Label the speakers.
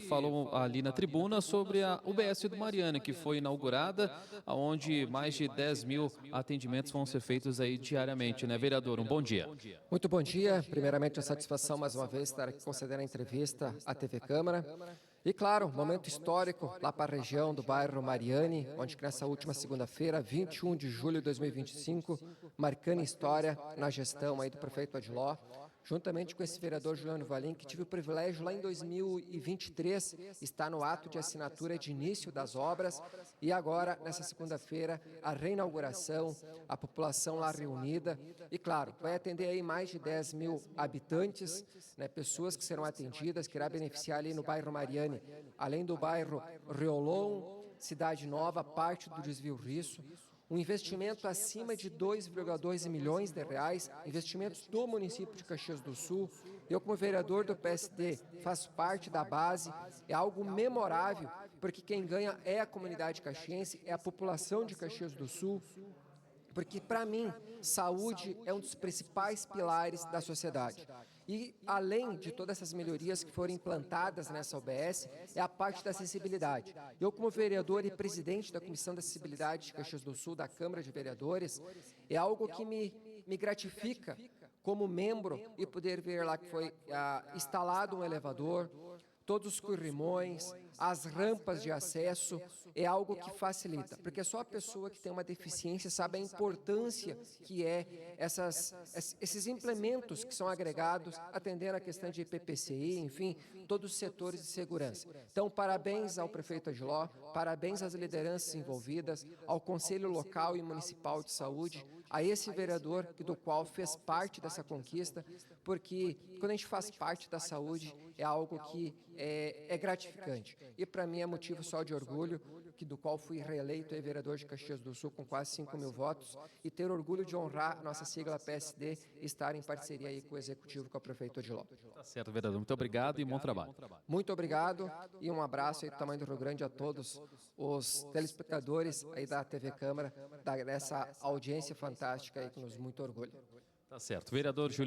Speaker 1: falou ali na tribuna sobre a UBS do Mariana, que foi inaugurada, onde mais de 10 mil atendimentos vão ser feitos aí diariamente, né, vereador? Um bom dia.
Speaker 2: Muito bom dia. Primeiramente, a satisfação mais uma vez estar aqui concedendo a entrevista à TV Câmara. E claro, momento histórico lá para a região do bairro Mariani, onde nessa última segunda-feira, 21 de julho de 2025, marcando história na gestão aí do prefeito Adiló, juntamente com esse vereador Juliano Valim, que tive o privilégio lá em 2023 estar no ato de assinatura de início das obras e agora, nessa segunda-feira, a reinauguração, a população lá reunida e, claro, vai atender aí mais de 10 mil habitantes, né, pessoas que serão atendidas, que irá beneficiar ali no bairro Mariani, além do bairro Riolon, Cidade Nova, parte do desvio Risso, um investimento acima de 2,2 milhões de reais, investimentos do município de Caxias do Sul. Eu, como vereador do PSD, faço parte da base, é algo memorável, porque quem ganha é a comunidade caxiense, é a população de Caxias do Sul, porque, para mim, saúde é um dos principais pilares da sociedade. E, além de todas essas melhorias que foram implantadas nessa UBS, é a parte da acessibilidade. Eu, como vereador e presidente da Comissão de Acessibilidade de Caxias do Sul, da Câmara de Vereadores, é algo que me gratifica como membro e poder ver lá que foi instalado um elevador, todos os corrimões, as rampas de acesso, é algo que facilita, porque só a pessoa que tem uma deficiência sabe a importância que é esses implementos que são agregados, atendendo a questão de IPPCI, enfim, todos os setores de segurança. Então, parabéns ao prefeito Adiló, parabéns às lideranças envolvidas, ao Conselho Local e Municipal de Saúde, a esse vereador do qual fez parte dessa conquista, porque quando a gente faz parte da saúde, é algo que é gratificante. E para mim é motivo só de orgulho, do qual fui reeleito vereador de Caxias do Sul com quase 5 mil votos, e ter orgulho de honrar nossa sigla PSD e estar em parceria aí com o Executivo, com o prefeito Adiló.
Speaker 1: Tá certo, vereador. Muito obrigado e bom trabalho.
Speaker 2: Muito obrigado e um abraço aí do tamanho do Rio Grande a todos os telespectadores aí da TV Câmara, dessa audiência fantástica aí que nos muito orgulho.
Speaker 1: Tá certo. Vereador Juliano.